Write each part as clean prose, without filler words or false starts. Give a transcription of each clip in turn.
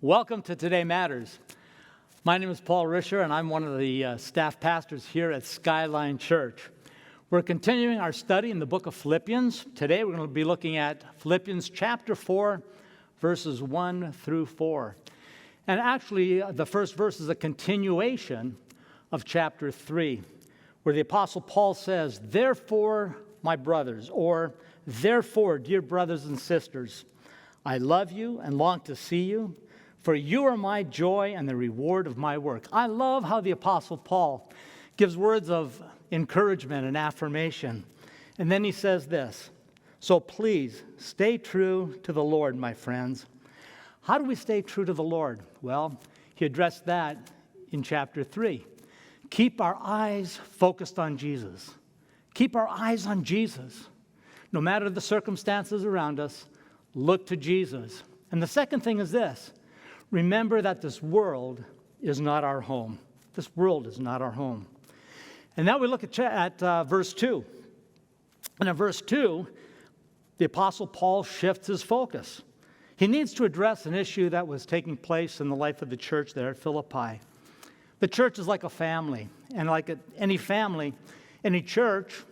Welcome to Today Matters. My name is Paul Risher, and I'm one of the staff pastors here at Skyline Church. We're continuing our study in the book of Philippians. Today we're going to be looking at Philippians Chapter 4, verses 1 through 4. And actually, the first verse is a continuation of Chapter 3, where the Apostle Paul says, "Therefore, my brothers," or "Therefore, dear brothers and sisters, I love you and long to see you, for you are my joy and the reward of my work." I love how the Apostle Paul gives words of encouragement and affirmation. And then he says this, "So please stay true to the Lord, my friends." How do we stay true to the Lord? Well, he addressed that in chapter 3. Keep our eyes focused on Jesus. Keep our eyes on Jesus. No matter the circumstances around us, look to Jesus. And the second thing is this. Remember that this world is not our home. This world is not our home. And now we look at verse 2. And in verse 2, the Apostle Paul shifts his focus. He needs to address an issue that was taking place in the life of the church there at Philippi. The church is like a family. And like any family, any church,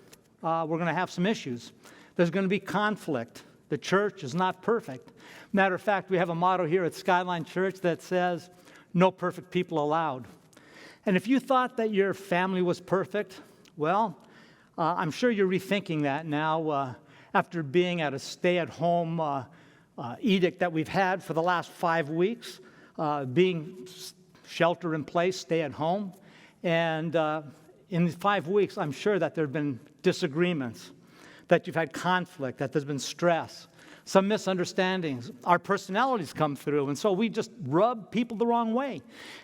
we're going to have some issues. There's going to be conflict. The church is not perfect. Matter of fact, we have a motto here at Skyline Church that says, "No perfect people allowed." And if you thought that your family was perfect, well, I'm sure you're rethinking that now after being at a stay-at-home edict that we've had for the last 5 weeks, being shelter in place, stay at home. And in 5 weeks, I'm sure that there have been disagreements, that you've had conflict, that there's been stress, some misunderstandings. Our personalities come through, and so we just rub people the wrong way.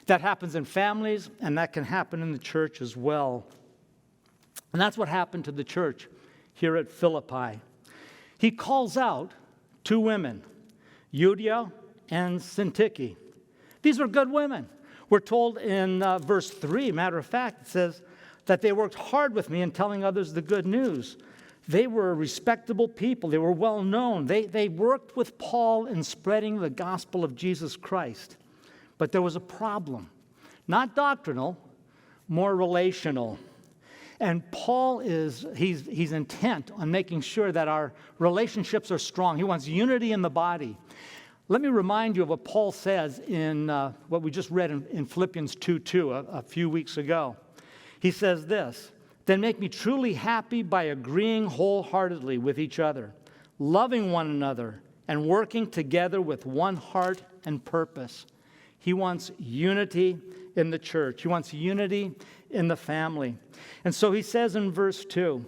That happens in families, and that can happen in the church as well. And that's what happened to the church here at Philippi. He calls out 2 women, Euodia and Syntyche. These were good women. We're told in verse 3, matter of fact, it says that they worked hard with me in telling others the good news. They were respectable people. They were well known. They worked with Paul in spreading the gospel of Jesus Christ. But there was a problem. Not doctrinal, more relational. And Paul he's intent on making sure that our relationships are strong. He wants unity in the body. Let me remind you of what Paul says in what we just read in Philippians 2:2 a few weeks ago. He says this, "Then make me truly happy by agreeing wholeheartedly with each other, loving one another, and working together with one heart and purpose." He wants unity in the church. He wants unity in the family. And so he says in verse 2,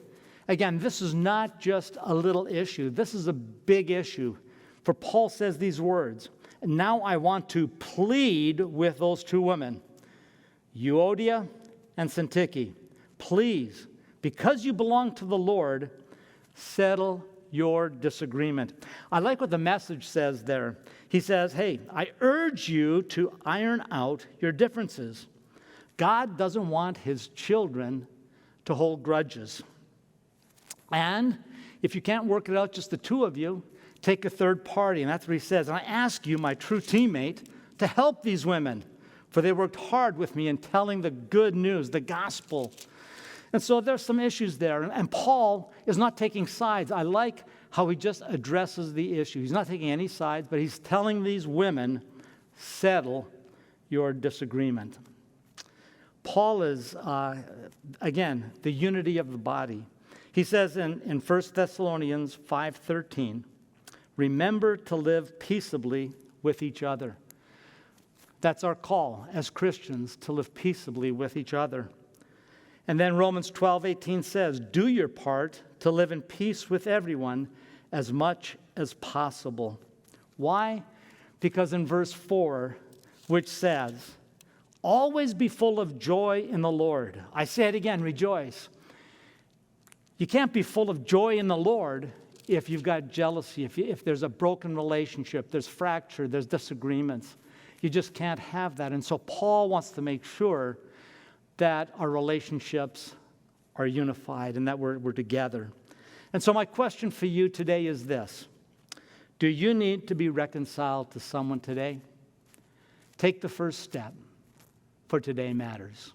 again, this is not just a little issue. This is a big issue. For Paul says these words, "Now I want to plead with those 2 women, Euodia and Syntyche. Please, because you belong to the Lord, settle your disagreement." I like what the Message says there. He says, hey, I urge you to iron out your differences. God doesn't want his children to hold grudges. And if you can't work it out, just the 2 of you, take a third party. And that's what he says. And I ask you, my true teammate, to help these women, for they worked hard with me in telling the good news, the gospel. And so there's some issues there. And Paul is not taking sides. I like how he just addresses the issue. He's not taking any sides, but he's telling these women, settle your disagreement. Paul is, again, the unity of the body. He says in 1 Thessalonians 5:13, "Remember to live peaceably with each other." That's our call as Christians, to live peaceably with each other. And then Romans 12:18 says, "Do your part to live in peace with everyone as much as possible." Why? Because in verse 4, which says, "Always be full of joy in the Lord." I say it again, rejoice. You can't be full of joy in the Lord if you've got jealousy, if there's a broken relationship, there's fracture, there's disagreements. You just can't have that. And so Paul wants to make sure that our relationships are unified and that we're together. And so my question for you today is this. Do you need to be reconciled to someone today? take the first step, for today matters.